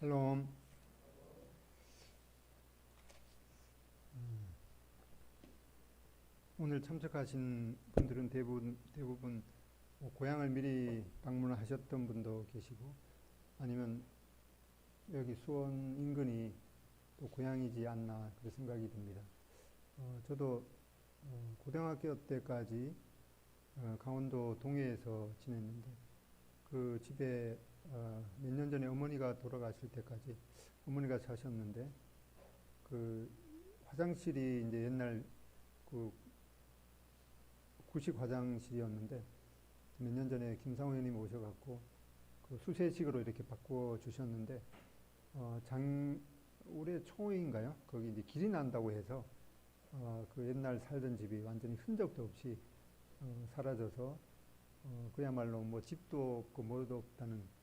샬롬. 오늘 참석하신 분들은 대부분 뭐 고향을 미리 방문을 하셨던 분도 계시고 아니면 여기 수원 인근이 또 고향이지 않나 그런 생각이 듭니다. 저도 고등학교 때까지 강원도 동해에서 지냈는데 그 집에 몇 년 전에 어머니가 돌아가실 때까지 어머니가 사셨는데 그 화장실이 이제 옛날 그 구식 화장실이었는데 몇 년 전에 김상호 의원님 오셔갖고 그 수세식으로 이렇게 바꿔 주셨는데 올해 초인가요? 거기 이제 길이 난다고 해서 그 옛날 살던 집이 완전히 흔적도 없이 사라져서 그야말로 뭐 집도 없고 뭐도 없다는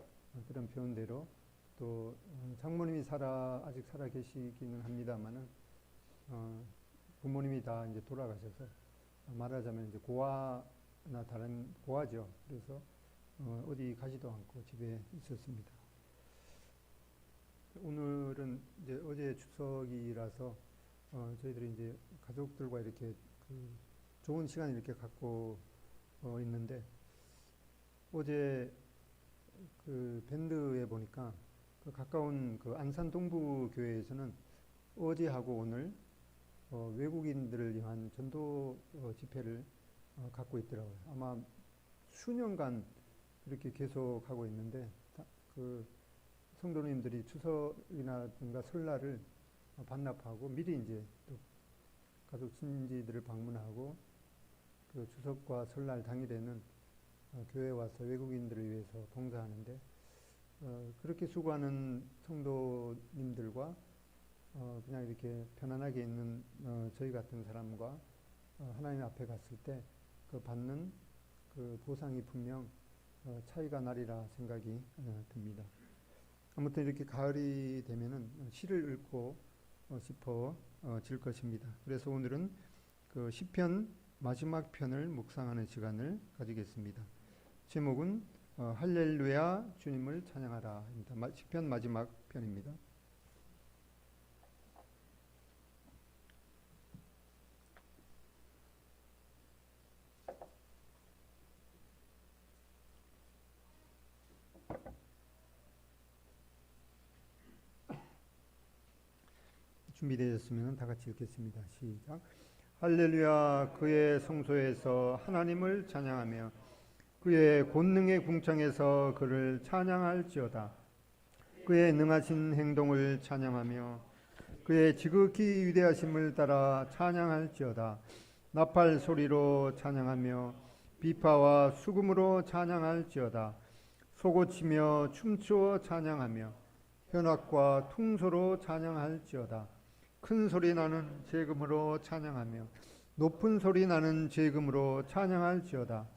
그런 표현대로 또 장모님이 아직 살아 계시기는 합니다만은 부모님이 다 이제 돌아가셔서 말하자면 이제 고아나 다른 고아죠. 그래서 어디 가지도 않고 집에 있었습니다. 오늘은 이제 어제 추석이라서 저희들이 이제 가족들과 이렇게 그 좋은 시간 이렇게 갖고 있는데 어제 그 밴드에 보니까 그 가까운 그 안산 동부교회에서는 어제하고 오늘 외국인들을 위한 전도 집회를 갖고 있더라고요. 아마 수년간 이렇게 계속 하고 있는데 그 성도님들이 추석이나든가 설날을 반납하고 미리 이제 또 가족 친지들을 방문하고 그 추석과 설날 당일에는 교회에 와서 외국인들을 위해서 봉사하는데 그렇게 수고하는 성도님들과 그냥 이렇게 편안하게 있는 저희 같은 사람과 하나님 앞에 갔을 때 그 받는 그 보상이 분명 차이가 나리라 생각이 듭니다. 아무튼 이렇게 가을이 되면은 시를 읽고 싶어질 것입니다. 그래서 오늘은 그 시편 마지막 편을 묵상하는 시간을 가지겠습니다. 제목은 할렐루야 주님을 찬양하라입니다. 시편 마지막 편입니다. 준비되셨으면 다 같이 읽겠습니다. 시작. 할렐루야 그의 성소에서 하나님을 찬양하며 그의 권능의 궁창에서 그를 찬양할지어다. 그의 능하신 행동을 찬양하며 그의 지극히 위대하심을 따라 찬양할지어다. 나팔 소리로 찬양하며 비파와 수금으로 찬양할지어다. 소고치며 춤추어 찬양하며 현악과 퉁소로 찬양할지어다. 큰 소리 나는 제금으로 찬양하며 높은 소리 나는 제금으로 찬양할지어다.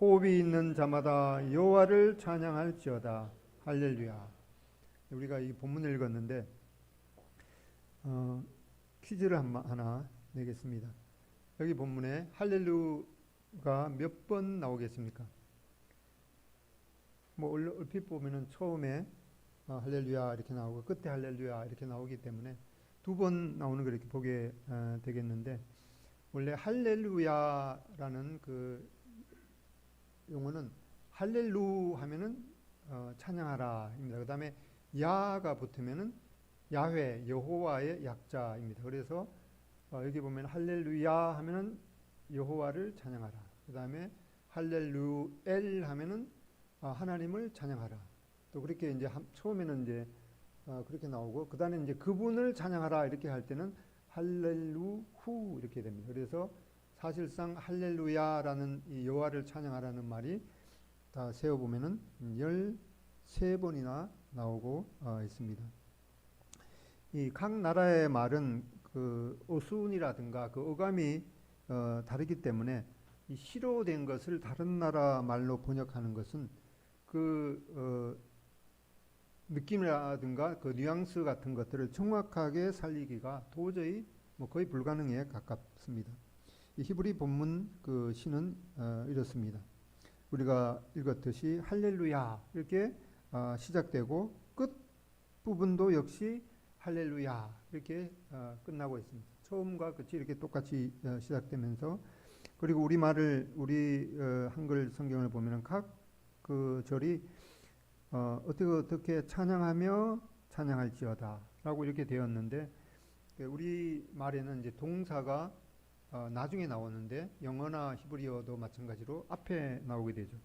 호흡이 있는 자마다 여호와를 찬양할지어다. 할렐루야. 우리가 이 본문을 읽었는데 퀴즈를 하나 내겠습니다. 여기 본문에 할렐루야가 몇 번 나오겠습니까? 뭐 얼핏 보면은 처음에 할렐루야 이렇게 나오고 끝에 할렐루야 이렇게 나오기 때문에 두 번 나오는 걸 이렇게 보게 되겠는데 원래 할렐루야라는 그 용어는 할렐루 하면은 찬양하라입니다. 그 다음에 야가 붙으면은 야훼 여호와의 약자입니다. 그래서 여기 보면 할렐루야 하면은 여호와를 찬양하라. 그 다음에 할렐루엘 하면은 하나님을 찬양하라. 또 그렇게 이제 처음에는 이제 그렇게 나오고 그 다음에 이제 그분을 찬양하라 이렇게 할 때는 할렐루후 이렇게 됩니다. 그래서 사실상 할렐루야라는 이 여호와를 찬양하라는 말이 다 세어 보면은 13번이나 나오고 있습니다. 이 각 나라의 말은 그 어순이라든가 그 어감이 다르기 때문에 이 시로 된 것을 다른 나라 말로 번역하는 것은 그 느낌이라든가 그 뉘앙스 같은 것들을 정확하게 살리기가 도저히 뭐 거의 불가능에 가깝습니다. 이 히브리 본문 그 시는 이렇습니다. 우리가 읽었듯이 할렐루야 이렇게 시작되고 부분도 역시 할렐루야 이렇게 끝나고 있습니다. 처음과 끝이 이렇게 똑같이 시작되면서 그리고 우리 한글 성경을 보면은 각 그 절이 어떻게 찬양하며 찬양할지어다라고 이렇게 되었는데 우리 말에는 이제 동사가 나중에 나오는데 영어나 히브리어도 마찬가지로 앞에 나오게 되죠.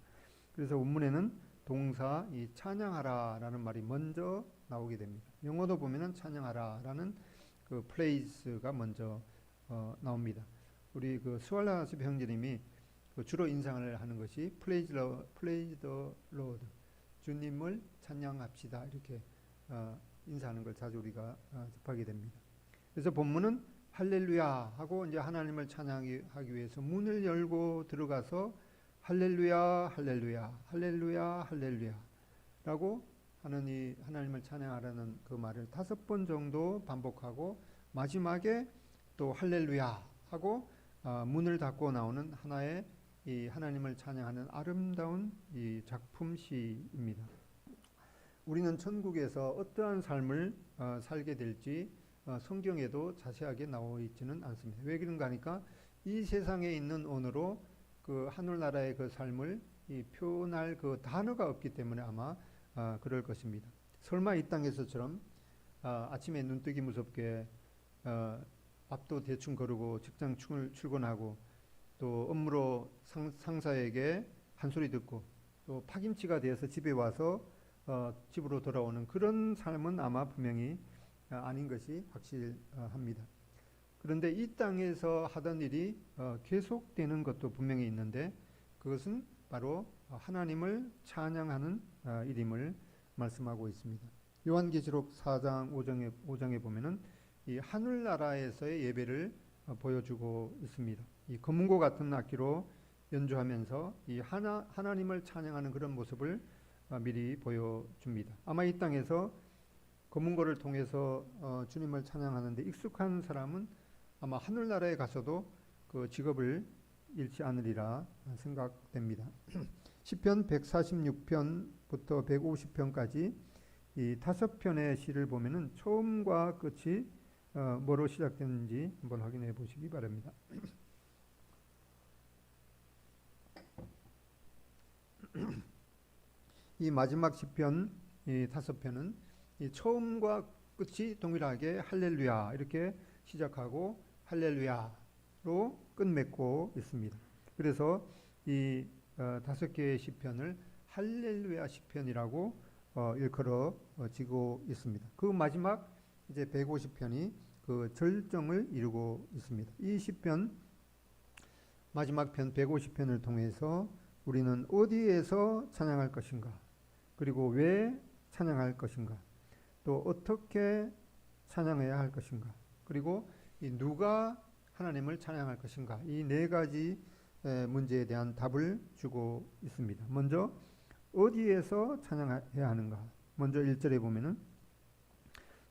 그래서 원문에는 동사 이 찬양하라라는 말이 먼저 나오게 됩니다. 영어도 보면은 찬양하라라는 그 플레이스가 먼저 나옵니다. 우리 그 스왈라스 형제님이 그 주로 인상을 하는 것이 Praise the Lord, 주님을 찬양합시다 이렇게 인사하는 걸 자주 우리가 접하게 됩니다. 그래서 본문은 할렐루야 하고 이제 하나님을 찬양하기 위해서 문을 열고 들어가서 할렐루야 할렐루야 할렐루야 할렐루야 라고 하는 이 하나님을 찬양하라는 그 말을 5번 정도 반복하고 마지막에 또 할렐루야 하고 문을 닫고 나오는 하나의 이 하나님을 찬양하는 아름다운 이 작품시입니다. 우리는 천국에서 어떠한 삶을 살게 될지 성경에도 자세하게 나와 있지는 않습니다. 왜 그런가 하니까 이 세상에 있는 언어로 그 하늘나라의 그 삶을 표현할 그 단어가 없기 때문에 아마 그럴 것입니다. 설마 이 땅에서처럼 아침에 눈뜨기 무섭게 밥도 대충 거르고 직장 출근하고 또 업무로 상사에게 한 소리 듣고 또 파김치가 되어서 집에 와서 집으로 돌아오는 그런 삶은 아마 분명히 아닌 것이 확실합니다. 그런데 이 땅에서 하던 일이 계속되는 것도 분명히 있는데 그것은 바로 하나님을 찬양하는 일임을 말씀하고 있습니다. 요한계시록 4장 5장에 보면은 이 하늘나라에서의 예배를 보여주고 있습니다. 이 검은고 같은 악기로 연주하면서 이 하나님을 찬양하는 그런 모습을 미리 보여줍니다. 아마 이 땅에서 검은고를 통해서 주님을 찬양하는데 익숙한 사람은 아마 하늘나라에 가서도 그 직업을 잃지 않으리라 생각됩니다. 시편 146편부터 150편까지 이 5편의 시를 보면은 처음과 끝이 뭐로 시작되는지 한번 확인해 보시기 바랍니다. 이 마지막 시편 이 5편은 이 처음과 끝이 동일하게 할렐루야 이렇게 시작하고 할렐루야로 끝맺고 있습니다. 그래서 이 5개의 시편을 할렐루야 시편이라고 일컬어지고 있습니다. 그 마지막 이제 150편이 그 절정을 이루고 있습니다. 이 시편 마지막 편 150편을 통해서 우리는 어디에서 찬양할 것인가, 그리고 왜 찬양할 것인가, 또 어떻게 찬양해야 할 것인가, 그리고 이 누가 하나님을 찬양할 것인가, 이 4가지 문제에 대한 답을 주고 있습니다. 먼저 어디에서 찬양해야 하는가. 먼저 1절에 보면은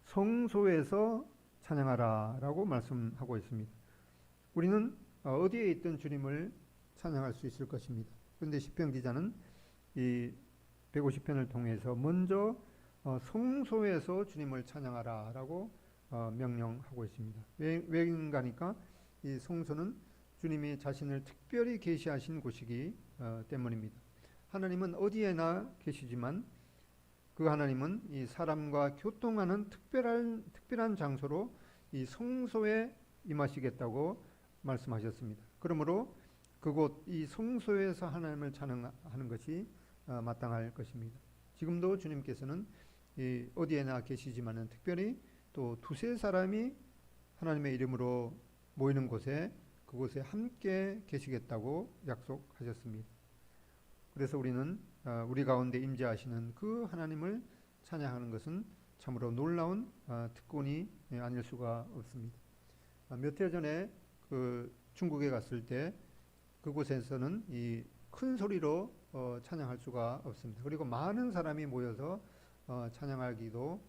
성소에서 찬양하라 라고 말씀하고 있습니다. 우리는 어디에 있든 주님을 찬양할 수 있을 것입니다. 그런데 시편 기자는 이 150편을 통해서 먼저 성소에서 주님을 찬양하라 라고 명령하고 있습니다. 왜인가 하니까 이 성소는 주님이 자신을 특별히 계시하신 곳이기 때문입니다. 하나님은 어디에나 계시지만 그 하나님은 이 사람과 교통하는 특별한 장소로 이 성소에 임하시겠다고 말씀하셨습니다. 그러므로 그곳 이 성소에서 하나님을 찬양하는 것이 마땅할 것입니다. 지금도 주님께서는 이 어디에나 계시지만은 특별히 또 2-3사람이 하나님의 이름으로 모이는 곳에 그곳에 함께 계시겠다고 약속하셨습니다. 그래서 우리는 우리 가운데 임재하시는 그 하나님을 찬양하는 것은 참으로 놀라운 특권이 아닐 수가 없습니다. 몇 해 전에 그 중국에 갔을 때 그곳에서는 이 큰 소리로 찬양할 수가 없습니다. 그리고 많은 사람이 모여서 찬양하기도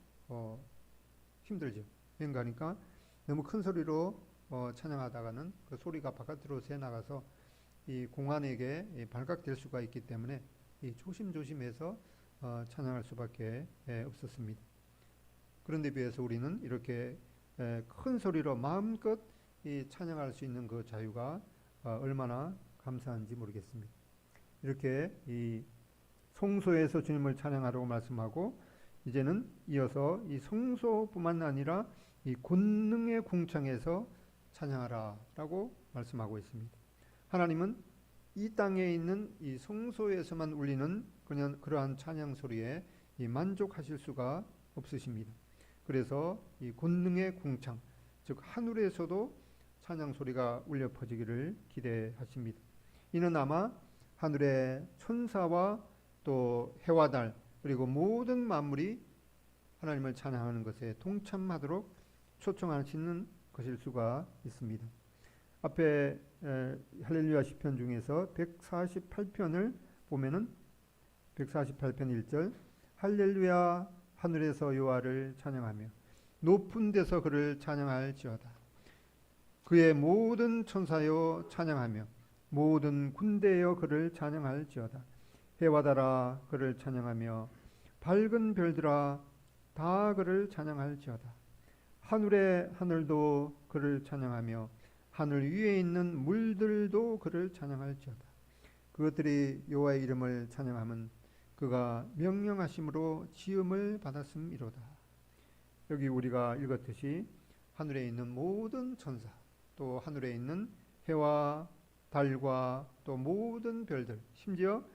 힘들죠. 왜인가 하니까 너무 큰 소리로 찬양하다가는 그 소리가 바깥으로 새 나가서 이 공안에게 발각될 수가 있기 때문에 이 조심조심해서 찬양할 수밖에 없었습니다. 그런데 비해서 우리는 이렇게 큰 소리로 마음껏 이 찬양할 수 있는 그 자유가 얼마나 감사한지 모르겠습니다. 이렇게 이 성소에서 주님을 찬양하라고 말씀하고, 이제는 이어서 이 성소뿐만 아니라 이 권능의 궁창에서 찬양하라라고 말씀하고 있습니다. 하나님은 이 땅에 있는 이 성소에서만 울리는 그냥 그러한 찬양 소리에 이 만족하실 수가 없으십니다. 그래서 이 권능의 궁창, 즉 하늘에서도 찬양 소리가 울려 퍼지기를 기대하십니다. 이는 아마 하늘의 천사와 또 해와 달 그리고 모든 만물이 하나님을 찬양하는 것에 동참하도록 초청하시는 것일 수가 있습니다. 앞에 할렐루야 시편 중에서 148편을 보면은 148편 1절 할렐루야 하늘에서 여호와를 찬양하며 높은 데서 그를 찬양할지어다. 그의 모든 천사여 찬양하며 모든 군대여 그를 찬양할지어다. 해와 달아 그를 찬양하며 밝은 별들아 다 그를 찬양할지어다. 하늘의 하늘도 그를 찬양하며 하늘 위에 있는 물들도 그를 찬양할지어다. 그것들이 여호와의 이름을 찬양함은 그가 명령하심으로 지음을 받았음이로다. 여기 우리가 읽었듯이 하늘에 있는 모든 천사, 또 하늘에 있는 해와 달과 또 모든 별들, 심지어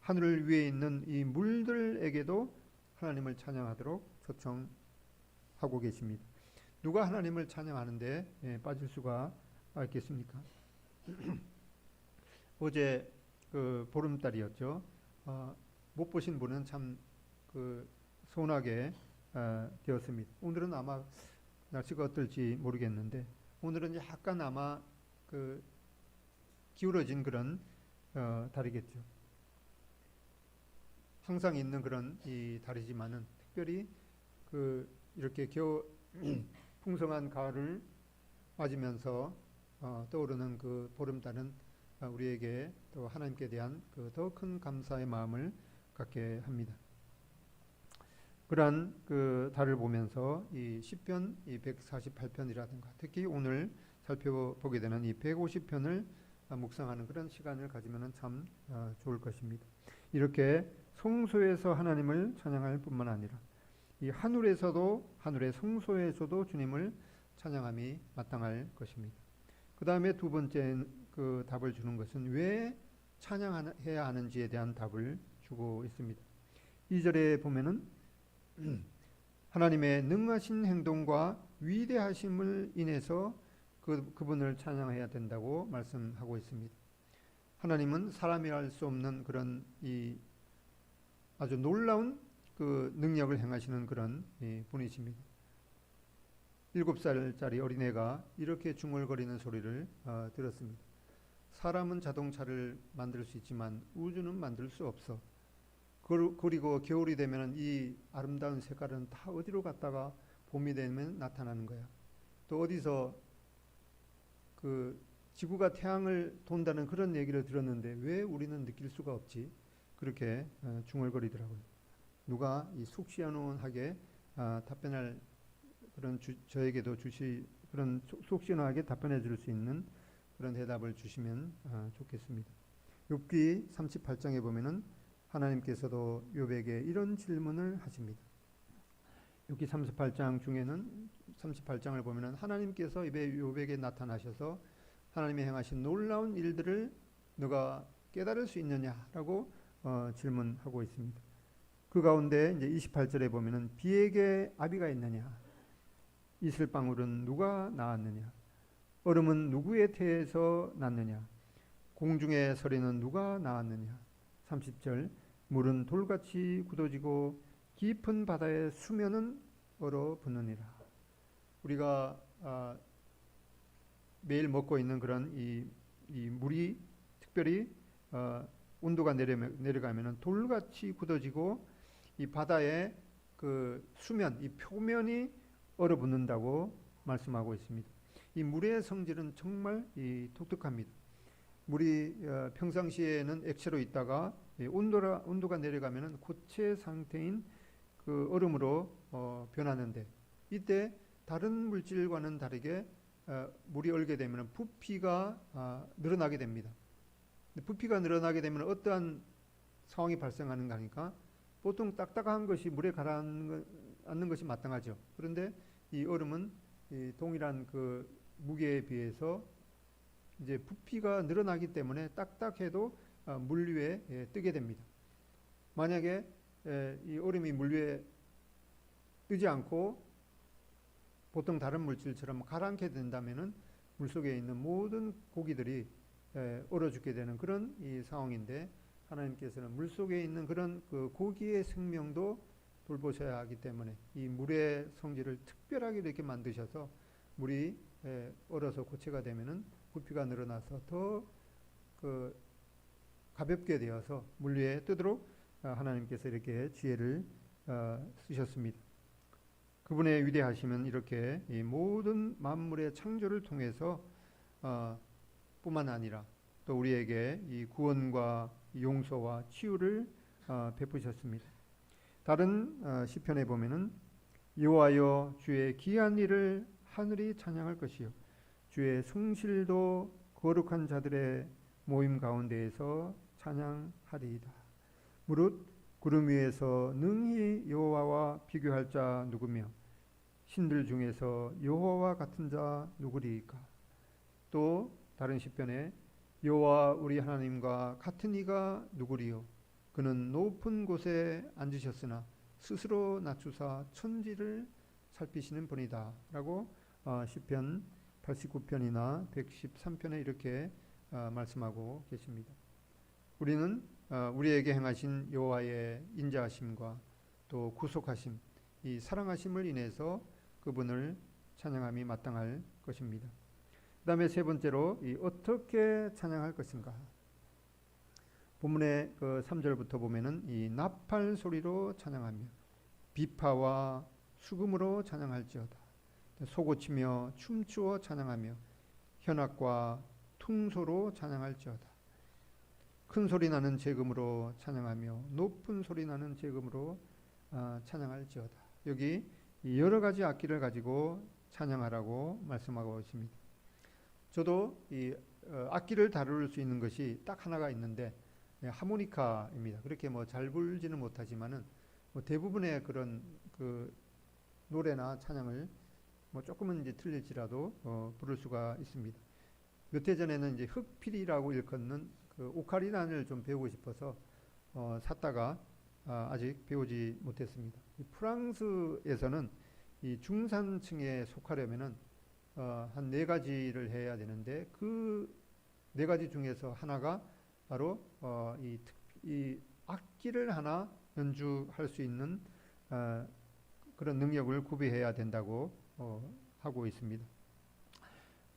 하늘 위에 있는 이 물들에게도 하나님을 찬양하도록 초청하고 계십니다. 누가 하나님을 찬양하는데 빠질 수가 있겠습니까? 어제 그 보름달이었죠. 못 보신 분은 참 서운하게 되었습니다. 오늘은 아마 날씨가 어떨지 모르겠는데 오늘은 약간 아마 기울어진 그런 달이겠죠. 항상 있는 그런 이 달이지만은 특별히 이렇게 풍성한 가을을 맞으면서 떠오르는 그 보름달은 우리에게 또 하나님께 대한 더 큰 감사의 마음을 갖게 합니다. 그러한 그 달을 보면서 이 시편 이 148편이라든가 특히 오늘 살펴보게 되는 이 150편을 묵상하는 그런 시간을 가지면 참 좋을 것입니다. 이렇게 성소에서 하나님을 찬양할 뿐만 아니라 이 하늘에서도 하늘의 성소에서도 주님을 찬양함이 마땅할 것입니다. 그 다음에 두 번째 그 답을 주는 것은 왜 찬양해야 하는지에 대한 답을 주고 있습니다. 2절에 보면은 하나님의 능하신 행동과 위대하심을 인해서 그분을 찬양해야 된다고 말씀하고 있습니다. 하나님은 사람이 할 수 없는 그런 이 아주 놀라운 그 능력을 행하시는 그런 분이십니다. 7살짜리 어린애가 이렇게 중얼거리는 소리를 들었습니다. 사람은 자동차를 만들 수 있지만 우주는 만들 수 없어. 그리고 겨울이 되면 이 아름다운 색깔은 다 어디로 갔다가 봄이 되면 나타나는 거야. 또 어디서 지구가 태양을 돈다는 그런 얘기를 들었는데 왜 우리는 느낄 수가 없지? 그렇게 중얼거리더라고요. 누가 이 숙시원하게 답변할 그런 저에게도 그런 속시원하게 답변해 줄 수 있는 그런 대답을 주시면 좋겠습니다. 욥기 38장에 보면은 하나님께서도 욥에게 이런 질문을 하십니다. 욥기 38장 중에는 38장을 보면은 하나님께서 욥에게 나타나셔서 하나님이 행하신 놀라운 일들을 너가 깨달을 수 있느냐라고 질문하고 있습니다. 그 가운데 이제 28절에 보면은 비에게 아비가 있느냐? 이슬방울은 누가 낳았느냐? 얼음은 누구의 태에서 났느냐? 공중의 서리는 누가 낳았느냐? 30절 물은 돌같이 굳어지고 깊은 바다의 수면은 얼어붙느니라. 우리가 매일 먹고 있는 그런 이 물이 특별히 온도가 내려가면은 돌같이 굳어지고 이 바다의 그 수면, 이 표면이 얼어붙는다고 말씀하고 있습니다. 이 물의 성질은 정말 독특합니다. 물이 평상시에는 액체로 있다가 온도가 내려가면은 고체 상태인 그 얼음으로 변하는데 이때 다른 물질과는 다르게 물이 얼게 되면 부피가 늘어나게 됩니다. 부피가 늘어나게 되면 어떠한 상황이 발생하는가 하니까 보통 딱딱한 것이 물에 가라앉는 것이 마땅하죠. 그런데 이 얼음은 이 동일한 그 무게에 비해서 이제 부피가 늘어나기 때문에 딱딱해도 물 위에 뜨게 됩니다. 만약에 이 얼음이 물 위에 뜨지 않고 보통 다른 물질처럼 가라앉게 된다면은 물속에 있는 모든 고기들이 얼어 죽게 되는 그런 이 상황인데, 하나님께서는 물속에 있는 그런 그 고기의 생명도 돌보셔야 하기 때문에 이 물의 성질을 특별하게 이렇게 만드셔서 물이 얼어서 고체가 되면은 부피가 늘어나서 더 그 가볍게 되어서 물 위에 뜨도록 하나님께서 이렇게 지혜를 쓰셨습니다. 그분의 위대하심은 이렇게 이 모든 만물의 창조를 통해서 뿐만 아니라 또 우리에게 이 구원과 용서와 치유를 베푸셨습니다. 다른 시편에 보면은 여호와여 주의 귀한 일을 하늘이 찬양할 것이요 주의 성실도 거룩한 자들의 모임 가운데에서 찬양하리이다. 무릇 구름 위에서 능히 여호와와 비교할 자 누구며 신들 중에서 여호와와 같은 자 누구리이까. 또 다른 시편에 여호와 우리 하나님과 같은 이가 누구리요 그는 높은 곳에 앉으셨으나 스스로 낮추사 천지를 살피시는 분이다 라고 시편 89편이나 113편에 이렇게 말씀하고 계십니다. 우리는 우리에게 행하신 여호와의 인자하심과 또 구속하심, 이 사랑하심을 인해서 그분을 찬양함이 마땅할 것입니다. 그 다음에 세 번째로 이 어떻게 찬양할 것인가. 본문의 그 3절부터 보면은 이 나팔 소리로 찬양하며 비파와 수금으로 찬양할지어다. 소고치며 춤추어 찬양하며 현악과 퉁소로 찬양할지어다. 큰 소리 나는 제금으로 찬양하며 높은 소리 나는 제금으로 찬양할지어다. 여기 여러 가지 악기를 가지고 찬양하라고 말씀하고 있습니다. 저도 이 악기를 다룰 수 있는 것이 딱 하나가 있는데 하모니카입니다. 그렇게 뭐 잘 불지는 못하지만은 뭐 대부분의 그런 그 노래나 찬양을 뭐 조금은 이제 틀릴지라도 부를 수가 있습니다. 몇 해 전에는 이제 흑필이라고 일컫는 그 오카리나를 좀 배우고 싶어서 샀다가 아직 배우지 못했습니다. 프랑스에서는 이 중산층에 속하려면은 한 네 가지를 해야 되는데 그 네 가지 중에서 하나가 바로 이 악기를 하나 연주할 수 있는 그런 능력을 구비해야 된다고 하고 있습니다.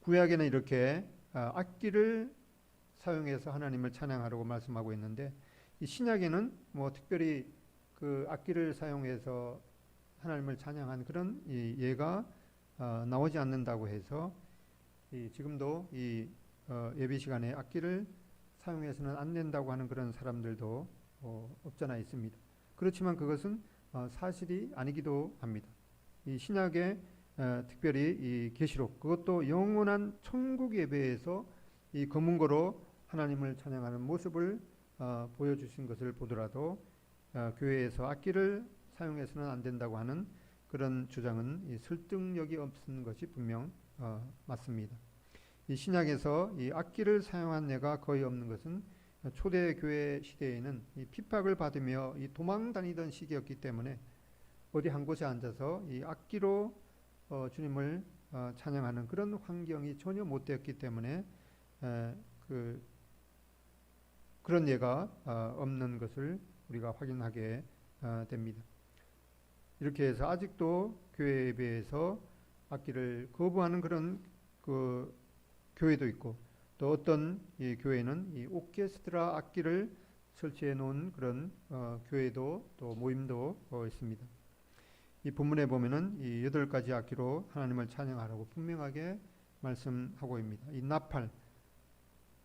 구약에는 이렇게 악기를 사용해서 하나님을 찬양하라고 말씀하고 있는데, 이 신약에는 뭐 특별히 그 악기를 사용해서 하나님을 찬양한 그런 이 예가 나오지 않는다고 해서 지금도 이 예배 시간에 악기를 사용해서는 안 된다고 하는 그런 사람들도 없잖아 있습니다. 그렇지만 그것은 사실이 아니기도 합니다. 이 신약에 특별히 이 계시록, 그것도 영원한 천국 예배에서 이 검은고로 하나님을 찬양하는 모습을 보여주신 것을 보더라도 교회에서 악기를 사용해서는 안 된다고 하는 그런 주장은 이 설득력이 없는 것이 분명 맞습니다. 이 신약에서 이 악기를 사용한 예가 거의 없는 것은 초대 교회 시대에는 이 핍박을 받으며 이 도망 다니던 시기였기 때문에 어디 한 곳에 앉아서 이 악기로 주님을 찬양하는 그런 환경이 전혀 못 되었기 때문에 그런 예가 없는 것을 우리가 확인하게 됩니다. 이렇게 해서 아직도 교회 예배에서 악기를 거부하는 그런 그 교회도 있고, 또 어떤 이 교회는 이 오케스트라 악기를 설치해 놓은 그런 교회도 또 모임도 있습니다. 이 본문에 보면은 이 8가지 악기로 하나님을 찬양하라고 분명하게 말씀하고 있습니다. 이 나팔,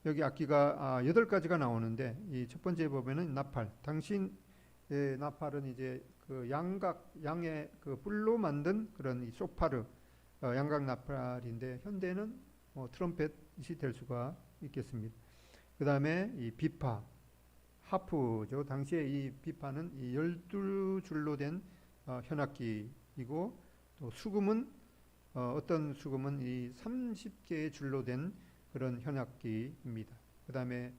여기 악기가 8가지가 나오는데 이 첫 번째 보면은 나팔, 당신의 나팔은 이제 그 양의 그 뿔로 만든 그런 이 소파르, 양각 나팔인데 현대는 뭐 트럼펫이 될 수가 있겠습니다. 그 다음에 이 비파, 하프죠. 당시에 이 비파는 이 12줄로 된 현악기이고, 또 수금은 어떤 수금은 이 30개의 줄로 된 그런 현악기입니다. 그 다음에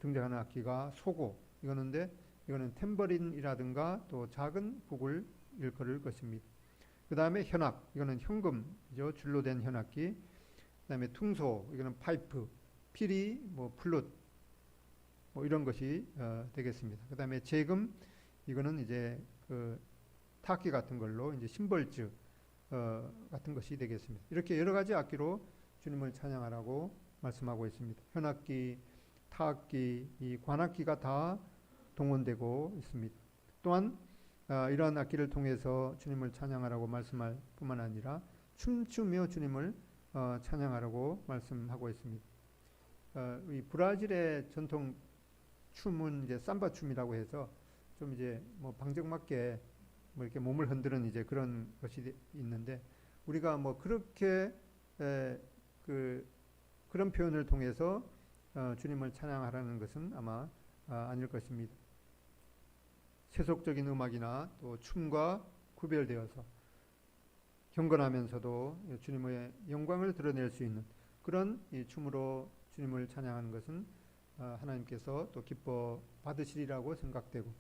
등장하는 악기가 소고, 이거는 탬버린이라든가 또 작은 북을 일컬을 것입니다. 그 다음에 현악, 이거는 현금이죠. 줄로 된 현악기. 그 다음에 퉁소, 이거는 파이프, 피리, 뭐 플룻, 뭐 이런 것이 되겠습니다. 그 다음에 재금, 이거는 이제 그 타악기 같은 걸로 이제 심벌즈 같은 것이 되겠습니다. 이렇게 여러 가지 악기로 주님을 찬양하라고 말씀하고 있습니다. 현악기, 타악기, 이 관악기가 다 동원되고 있습니다. 또한 이러한 악기를 통해서 주님을 찬양하라고 말씀할 뿐만 아니라 춤추며 주님을 찬양하라고 말씀하고 있습니다. 이 브라질의 전통 춤은 이제 삼바 춤이라고 해서 좀 이제 뭐 방정맞게 뭐 이렇게 몸을 흔드는 이제 그런 것이 있는데, 우리가 뭐 그렇게 그런 표현을 통해서 주님을 찬양하라는 것은 아마 아닐 것입니다. 세속적인 음악이나 또 춤과 구별되어서 경건하면서도 주님의 영광을 드러낼 수 있는 그런 이 춤으로 주님을 찬양하는 것은 하나님께서 또 기뻐 받으시리라고 생각되고,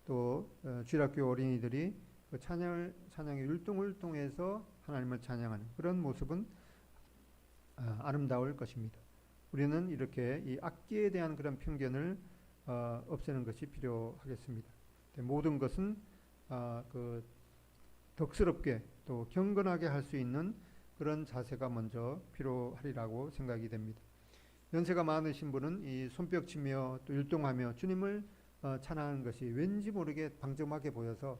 또 주일학교 어린이들이 그 찬양의 율동을 통해서 하나님을 찬양하는 그런 모습은 아름다울 것입니다. 우리는 이렇게 이 악기에 대한 그런 편견을 없애는 것이 필요하겠습니다. 모든 것은 그 덕스럽게 또 경건하게 할 수 있는 그런 자세가 먼저 필요하리라고 생각이 됩니다. 연세가 많으신 분은 이 손뼉치며 또 율동하며 주님을 찬양하는 것이 왠지 모르게 방정하게 보여서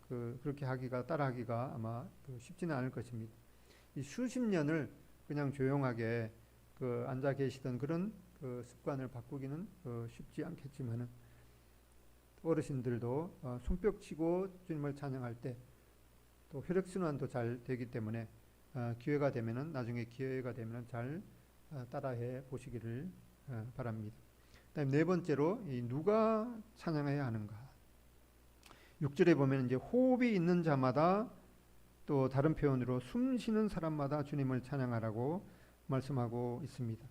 그렇게 따라하기가 아마 쉽지는 않을 것입니다. 이 수십 년을 그냥 조용하게 앉아 계시던 그런 습관을 바꾸기는 쉽지 않겠지만은, 어르신들도 손뼉치고 주님을 찬양할 때 또 혈액순환도 잘 되기 때문에 나중에 기회가 되면은 잘 따라해 보시기를 바랍니다. 그다음에 네 번째로 누가 찬양해야 하는가? 6절에 보면 이제 호흡이 있는 자마다, 또 다른 표현으로 숨 쉬는 사람마다 주님을 찬양하라고 말씀하고 있습니다.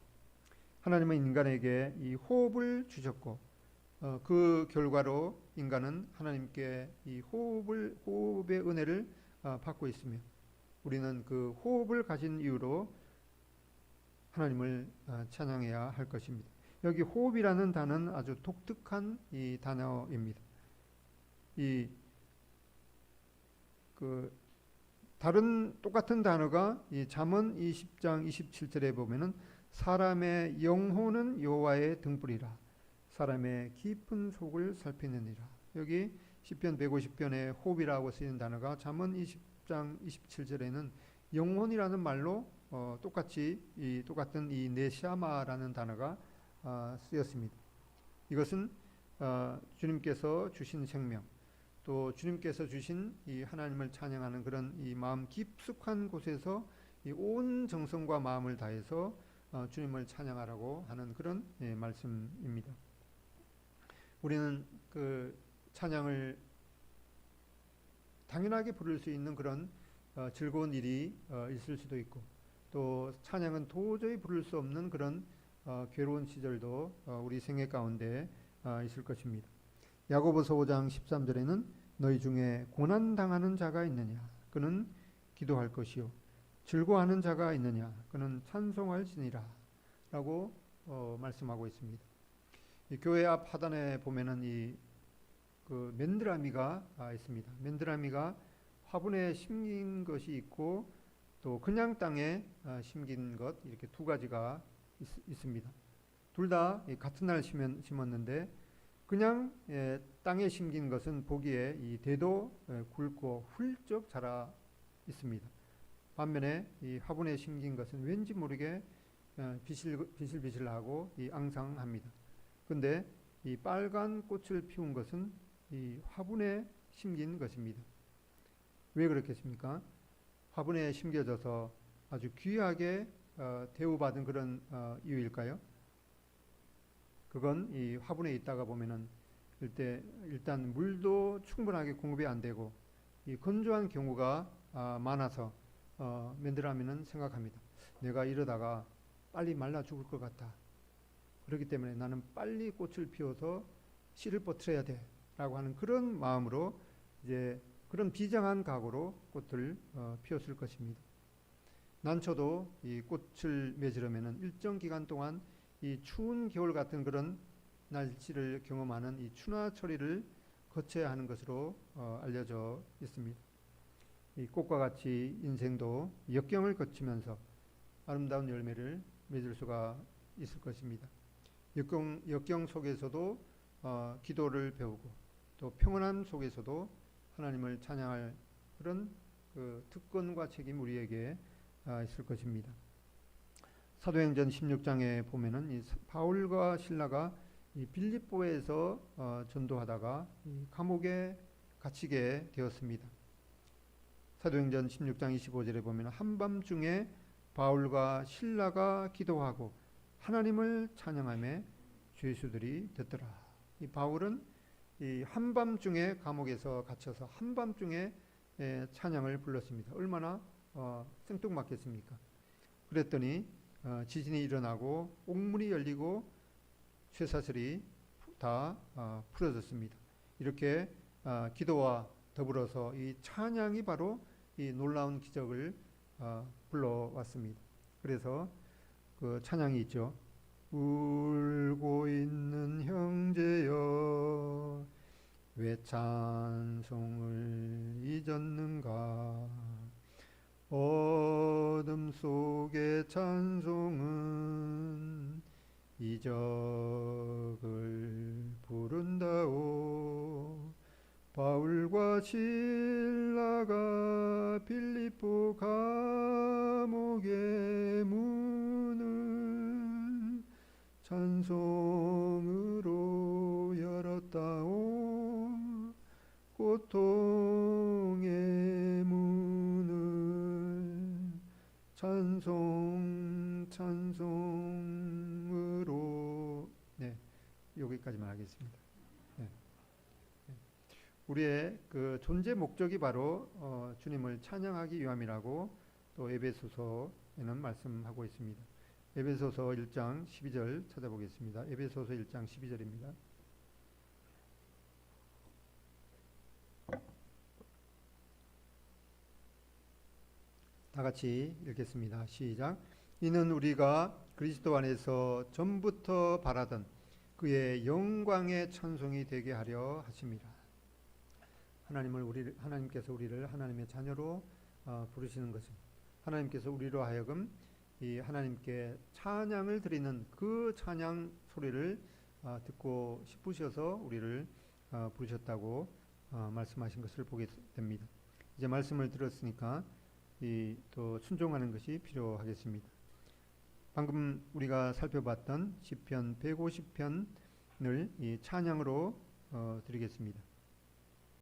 하나님은 인간에게 이 호흡을 주셨고, 그 결과로 인간은 하나님께 이 호흡의 은혜를 받고 있으며, 우리는 그 호흡을 가진 이유로 하나님을 찬양해야 할 것입니다. 여기 호흡이라는 단어는 아주 독특한 이 단어입니다. 다른 똑같은 단어가 이 잠언 20장 27절에 보면은 사람의 영혼은 여호와의 등불이라 사람의 깊은 속을 살피느니라. 여기 시편 150편에 호흡이라고 쓰이는 단어가 잠언 20장 27절에는 영혼이라는 말로 똑같은 이 네샤마라는 단어가 쓰였습니다. 이것은 주님께서 주신 생명, 또 주님께서 주신 이 하나님을 찬양하는 그런 이 마음 깊숙한 곳에서 이 온 정성과 마음을 다해서 주님을 찬양하라고 하는 그런 말씀입니다. 우리는 그 찬양을 당연하게 부를 수 있는 그런 즐거운 일이 있을 수도 있고, 또 찬양은 도저히 부를 수 없는 그런 괴로운 시절도 우리 생애 가운데 있을 것입니다. 야고보서 5장 13절에는 너희 중에 고난당하는 자가 있느냐? 그는 기도할 것이요. 즐거워하는 자가 있느냐? 그는 찬송할지니라. 라고 말씀하고 있습니다. 이 교회 앞 하단에 보면은 그 맨드라미가 있습니다. 맨드라미가 화분에 심긴 것이 있고, 또 그냥 땅에 심긴 것, 이렇게 두 가지가 있습니다. 둘 다 같은 날 심었는데, 그냥 땅에 심긴 것은 보기에 이 대도 굵고 훌쩍 자라 있습니다. 반면에 이 화분에 심긴 것은 왠지 모르게 비실비실하고 앙상합니다. 근데 이 빨간 꽃을 피운 것은 이 화분에 심긴 것입니다. 왜 그렇겠습니까? 화분에 심겨져서 아주 귀하게 대우받은 그런 이유일까요? 그건 이 화분에 있다가 보면은 일단 물도 충분하게 공급이 안 되고 이 건조한 경우가 많아서 맨드라미는 생각합니다. 내가 이러다가 빨리 말라 죽을 것 같아. 그렇기 때문에 나는 빨리 꽃을 피워서 씨를 뻗쳐야 돼. 라고 하는 그런 마음으로 이제 그런 비장한 각오로 꽃을 피웠을 것입니다. 난초도 이 꽃을 맺으려면은 일정 기간 동안 이 추운 겨울 같은 그런 날씨를 경험하는 이 추나철이를 거쳐야 하는 것으로 알려져 있습니다. 이 꽃과 같이 인생도 역경을 거치면서 아름다운 열매를 맺을 수가 있을 것입니다. 역경 속에서도 기도를 배우고 또 평온함 속에서도 하나님을 찬양할 그런 그 특권과 책임 우리에게 있을 것입니다. 사도행전 16장에 보면은 이 바울과 실라가 이 빌립보에서 전도하다가 이 감옥에 갇히게 되었습니다. 사도행전 16장 25절에 보면 한밤중에 바울과 실라가 기도하고 하나님을 찬양하며 죄수들이 듣더라. 이 바울은 이 한밤중에 감옥에서 갇혀서 한밤중에 찬양을 불렀습니다. 얼마나 생뚱맞겠습니까? 그랬더니 지진이 일어나고 옥문이 열리고 쇠사슬이 다 풀어졌습니다. 이렇게 기도와 더불어서 이 찬양이 바로 이 놀라운 기적을 불러왔습니다. 그래서 그 찬양이 있죠. 울고 있는 형제여 왜 찬송을 잊었는가 어둠 속의 찬송은 이적을 부른다오 바울과 실라가 빌립보 감옥의 문을 찬송으로 열었다오 고통의 문을 찬송으로 네 여기까지만 하겠습니다. 네. 우리의 그 존재 목적이 바로 주님을 찬양하기 위함이라고 또 에베소서에는 말씀하고 있습니다. 에베소서 1장 12절 찾아보겠습니다. 에베소서 1장 12절입니다. 다 같이 읽겠습니다. 시작. 이는 우리가 그리스도 안에서 전부터 바라던 그의 영광의 찬송이 되게 하려 하심이라. 하나님께서 우리를 하나님의 자녀로 부르시는 것은 하나님께서 우리로 하여금 이 하나님께 찬양을 드리는 그 찬양 소리를 듣고 싶으셔서 우리를 부르셨다고 말씀하신 것을 보게 됩니다. 이제 말씀을 들었으니까 또 순종하는 것이 필요하겠습니다. 방금 우리가 살펴봤던 시편 150편을 이 찬양으로 드리겠습니다.